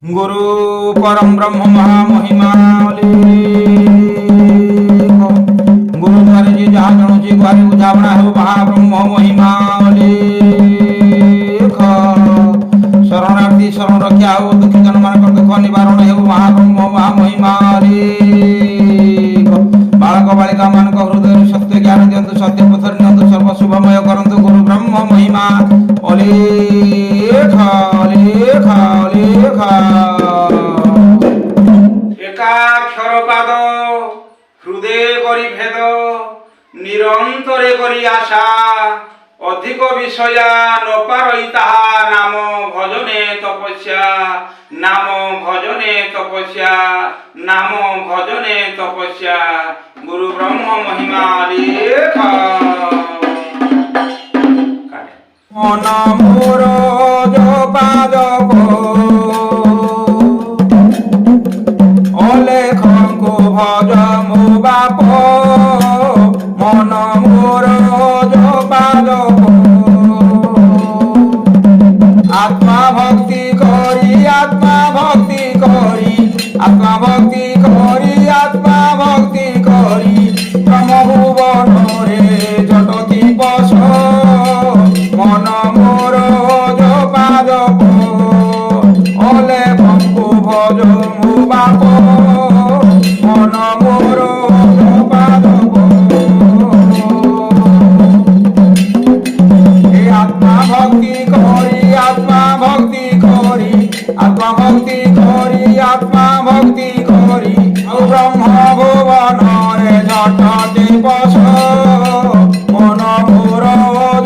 गुरु परम ब्रह्म महामहिमा गुरु द्वारे जी जहाँ जणुची गुहारी बुझावना हो महाब्रह्म महिमा शरणार्थी शरण रक्षा हो दुखी जन मान दुख निवारण हो महाब्रह्म महामहिमा बालक बालिका मान हृदय सत्य ज्ञान दिंतु सत्य पथर नियंतु सर्व शुभमय करंतु गुरु ब्रह्म महिमा अलेख अलेख अलेख एकाक्षर पाद हृदय करी भेद निरंतरे करी आशा अधिक विषया न पारई ताहा नाम भजने तपस्या नाम भजने तपस्या नाम भजने तपस्या गुरु ब्रह्म महिमा लेख मन मोर जपा जप अलेख को भज मो बाप मन मोर जपा जप आत्मा भक्ति करी आत्मा भक्ति करी आत्मा भक्ति करी आत्मा भक्ति करी ब्रह्म भुवन रे जटकी बस मन मोर जपा जप अलेख को भज मो बाप मन मोर जपा जप आत्मा भक्ति करी आत्मा भक्ति करी आत्मा भक्ति करी आत्मा भक्ति करी ब्रह्म भुवन रे जटके बस मन मोर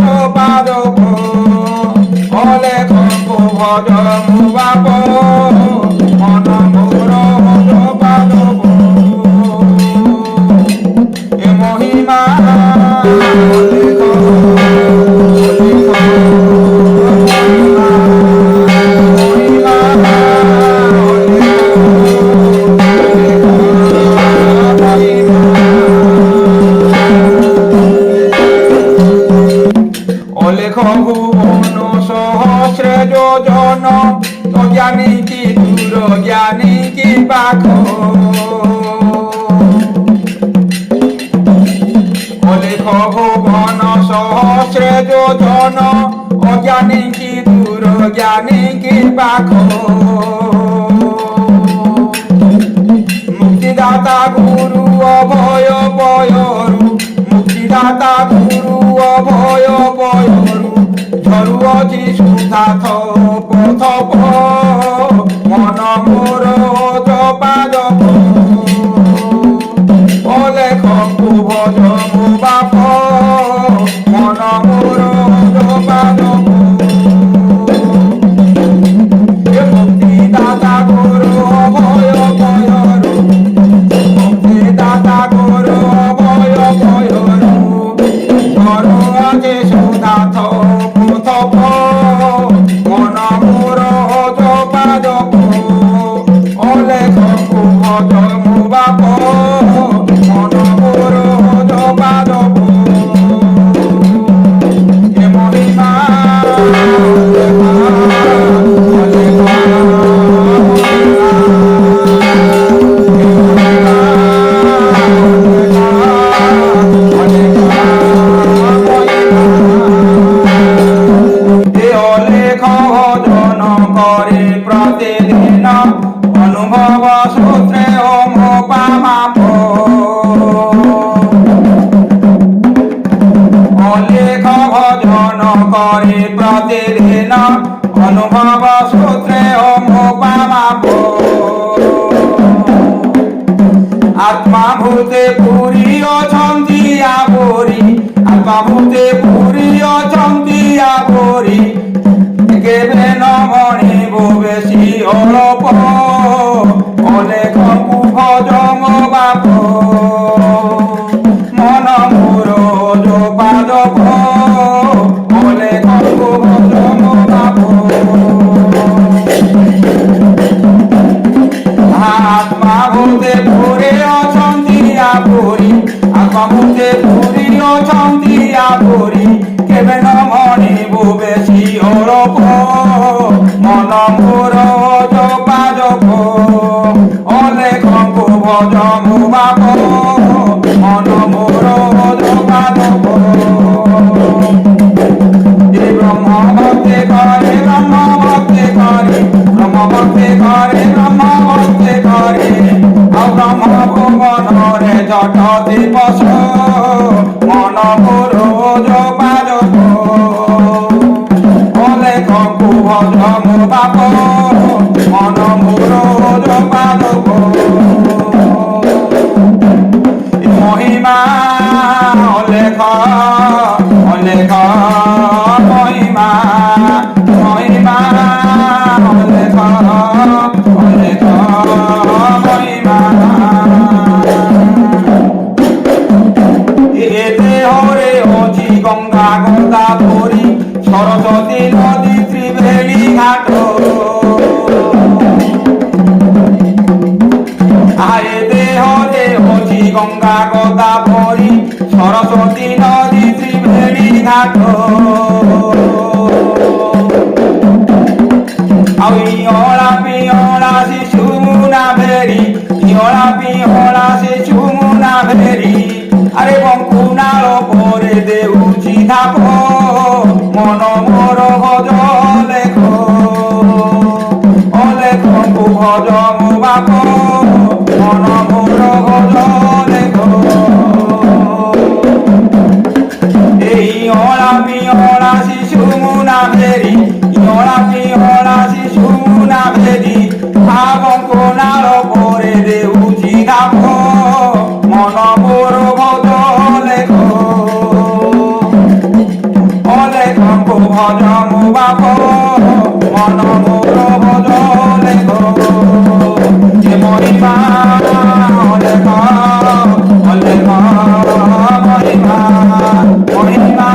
जपा जप अलेख को भज मो बाप मन मोर जपा जप ए महिमा অলেখ ভুবন সহস্রে যোজন অজ্ঞানী কি দূর জ্ঞানী কি পাখ অলেখ ভুবন সহস্রে যোজন অজ্ঞানী কি দূর জ্ঞানী কি পাখ মুক্তিদাতা গুরু অভয় পয়রু মুক্তিদাতা গুরু অভয় পয়রু ঝরুଅଛି সুধা থপ থপ মন মোর জপা জপ অলেখ কো ভজ মো বাপ মন মোর জপা জপ মুক্তিদাতা গুরু অভয় পয়রু মুক্তিদাতা গুরু অভয় পয়রু ঝরুଅଛି সুধা থপ থপ মন মোর জপা জপ অলেখ কো ভজ মো বাপ মন মোর জপা জপ এ মহিমা प्रतिदिन अनुभव सूत्रे ओम पामाप अलेख भजन करे प्रतिदिन अनुभव सूत्रे ओम पामाप आत्मा भूते पुरी अछंती आवरी आत्मा भूते पुरी अछंती आवरी केबे न मणिब बेसी अलप अलेख को भज मो बाप मन मोर जपा जप अलेख को भज मो बाप आत्मा भूते पुरी अछंती आवरी आत्मा भूते पुरी अछंती आवरी केबे न मणिब बेसी अलप मन मोर जपा ভক্তি করে ব্রহ্ম ভক্তি করে ଆଉ ବ୍ରହ୍ମ ଭୁବନରେ ଜଟତି ବସ ମନ ଗୁରୁ ଯୋଗାଯୋଗ ଅଲେଖଙ୍କୁ ଭଜ ମୋ ବାପ ମନ ଗୁରୁ ଯୋଗାଯୋଗ মহিমা অলেখ অলেখ মহিমা মহিমা অলেখ অলেখ মহিমা এ দেহরে অছি গঙ্গা গোদাবরী সরস্বতী নদী ত্রিবেণী ঘাট আয়ে দেহরে অছি গঙ্গা গোদাবরী সরস্বতী নদী ত্রিবেণী ঘাট ଆଉ ଇଅଳା ପିଅଳା ଶିଶୁ ମୁନା ଭେରି ଇଅଳା ପିଅଳା ଶିଶୁ ମୁନା ଭେରି ଆରେ ବଙ୍କୁନାଳ ପରେ ଦେଉଛି ଧାପ ମନ ମୋର ଭଜ ଲେଖ ଅଲେଖଙ୍କୁ ଭଜ ମୋ ବାପ ମନ ମୋର ଭଜ ଲେଖ এই অলা পিঅলা শিশু মুনা ভেরি ইঅলা পিঅলা শিশু মুনা ভেরি ভাবঙ্কো নাল পরে দেউছি ধাপ মন মোর ভজ লেখ অলেখঙ্কো ভজ মো বাপ মন মোর ভজ লেখ এ মহিমা অলেখ অলেখ মহিমা মহিমা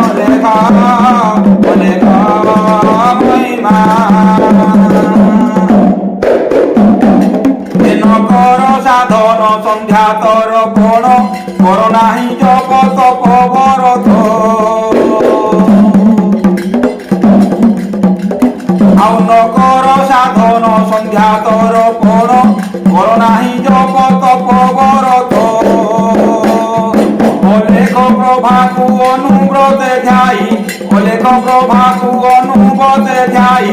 অলেখ অলেখ মহিমা নকর সাধন সন্ধ্যা তর কোণ কর নাহি জপ তপ বরত আউ নকর সাধন সন্ধ্যা তর কোণ কর নাহি জপ তপ বরত অলেখ প্রভাকু অনুব্রতে ধ্যাই অলেখ প্রভাকু অনুব্রতে ধ্যাই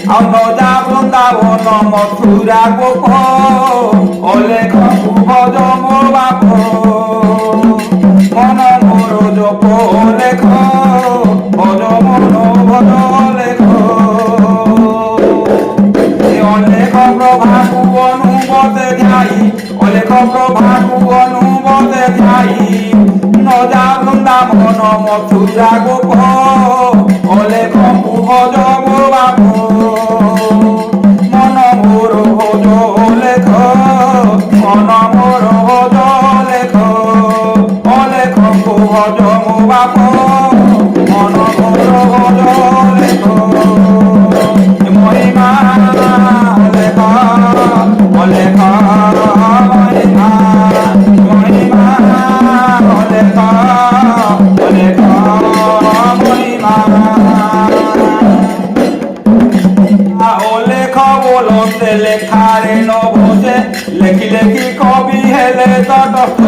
ଆଉ ନଜା ବୃନ୍ଦାବନ ମଥୁରା ଗୋପ ଅଲେଖଙ୍କୁ ଭଜ ମୋ ବାପ ମନ ମୋର ଜପ ଲେଖ ଭଜ ମନ ଭଜ ଲେଖ ଅଲେଖ ପ୍ରଭାକୁ ଅନୁବତେ ଧ୍ୟାଇ ଅଲେଖ ପ୍ରଭାକୁ ଅନୁବତେ ଧ୍ୟାଇ নজা বৃন্দাবন মথুরা গোপ অলেখଙ୍କୁ ভজ ମୋ বাপ মন মোর ভজ লেখ মন মোর ভজ লেখ অলেখଙ୍କୁ ভজ ମୋ বাপ মন মোর ভজ লেখ মহিমা অলেখ অলেখ মহিমা মহিমা অলেখ অলেখ মহিমা অলেখ বলতে লেখারে ন বসে লেখি লেখি কবি হেলে তটস্থ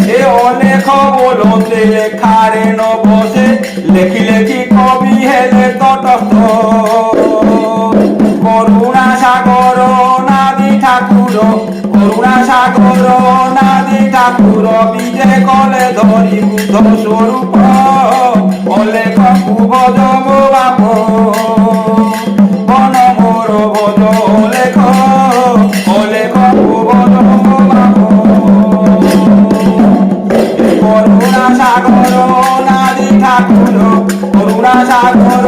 এ অলেখ বলতে লেখারে ন বসে লেখি লেখি কবি হেলে তটস্থ করুণা সাগর নাদি ঠাকুর করুণা সাগর নাদি ঠাকুর বিজে কলে ধরি বুদ্ধ স্বরূপ অলেখଙ୍କୁ ভজ ମୋ বাপ মন মোর ভজ লেখ অলেখଙ୍କୁ ভজ ମୋ বাপ করুণা সাগর নাদি ঠাকুর করুণা সাগর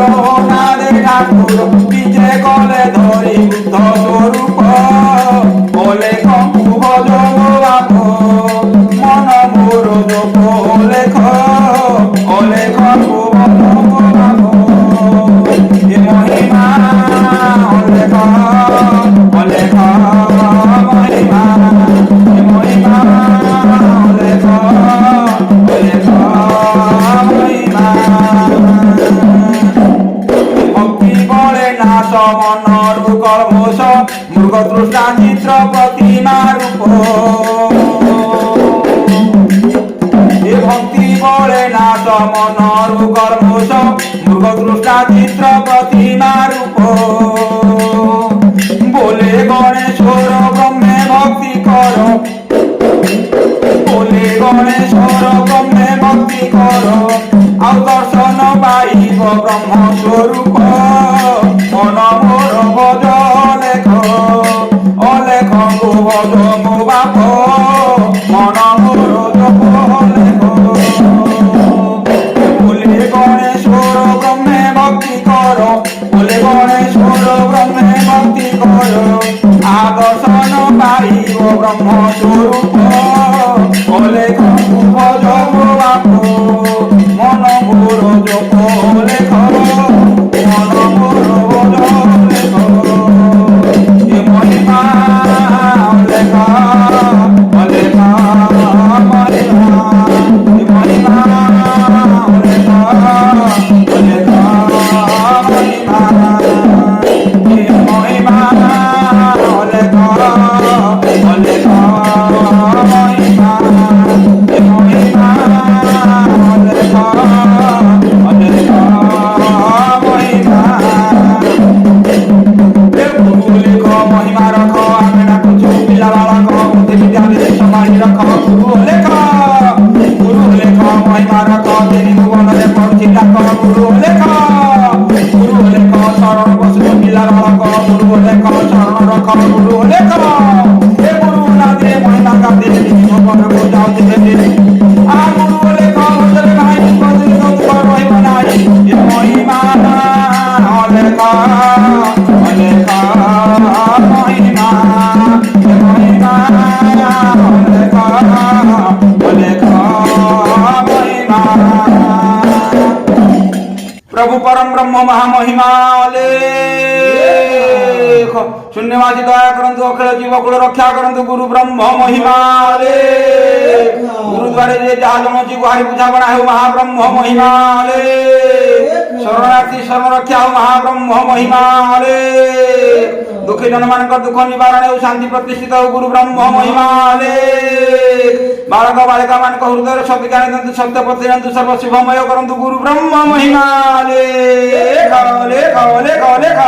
নাদি ঠাকুর বিজে কলে ধরি বুদ্ধ স্বরূপ অলেখଙ୍କୁ ভজ ମୋ বাপ মন মোর জপ লেখ অলেখଙ୍କୁ ভজ ମୋ বাপ এ মহিমা অলেখ অলেখ মহিমা এ মহিমা অলেখ অলেখ মহিমা ভক্তি বলে নাশ মনরু কর্মশ মৃগ তৃষ্ণা চিত্র প্রতিমা রূপ এ ভক্তি বলে নাশ মনরু কর্মশ दुर्गदृष्टा चित्र प्रतिमा रूप बोले गणेश्वर ब्रह्मे भक्ति करो बोले गणेश्वर ब्रह्मे भक्ति करो आउ दर्शन पाइब ब्रह्म स्वरूप मन मोर भज लेख अलेख गो भज मो बाप मन मोर जप लेख बोले गणेश्वर ब्रह्मे भक्ति करो बोले गणेश्वर ब्रह्मे भक्ति करो आदर्शन पाइब ब्रह्म स्वरूप अलेख गो भज मो बाप मन मोर जप लेख मन मोर भज लेख ये महिमा लेख अलेख महिमा ये महिमा लेख अलेख महिमा ये महिमा लेख अलेख महिमा ये महिमा लेख अलेख महिमा गुरु लेख महिमा रख आमे डाकुଛୁ ପିଲା ବାଳକ ବୁଦ୍ଧି ବିଦ୍ୟା ବିଦେଶ ସମ୍ଭାଳି ରଖ ଗୁରୁ ଲେଖ महिमा रख तेरी भुवନରେ ପଡୁଛି ଡାକ ଗୁରୁ ଲେଖ ଶରଣ ବସୁଛ ପିଲା ବାଳକ ଗୁରୁ ଲେଖ ଶରଣ ରଖ ଗୁରୁ ଲେଖ ଏ ଗୁରୁ ନାଦିରେ महिमा ଗାଦିରେ ଜୀବନକୁ ଯାଉଥିବେ आ गुरु लेख ଭଜରେ ଭାଇ ବଦଳି ଦୁଃଖ ରହିବ ନାହିଁ ଏ महिमा लेख अलेख महिमा ये महिमा लेख अलेख महिमा प्रभु परम ब्रह्म महामहिमा लेख शून्यवासी दया करंतु अखिल जीवकुल रक्षा करंतु गुरु ब्रह्म महिमा लेख गुरुद्वारे जे जहा जन गुहारी बुझाबणा हो महाब्रह्म महिमा लेख शरणार्थी शरण रक्षा हो महाब्रह्म महिमा लेख दुखी जन मान दुख निवारण हो शांति प्रतिष्ठित हो गुरु ब्रह्म महिमा लेख बालक बालिका मान हृदय सत्य ज्ञान दंतु सत्य पथि दंतु सर्व शुभमय करंतु गुरु ब्रह्म महिमा लेख लेख लेख लेख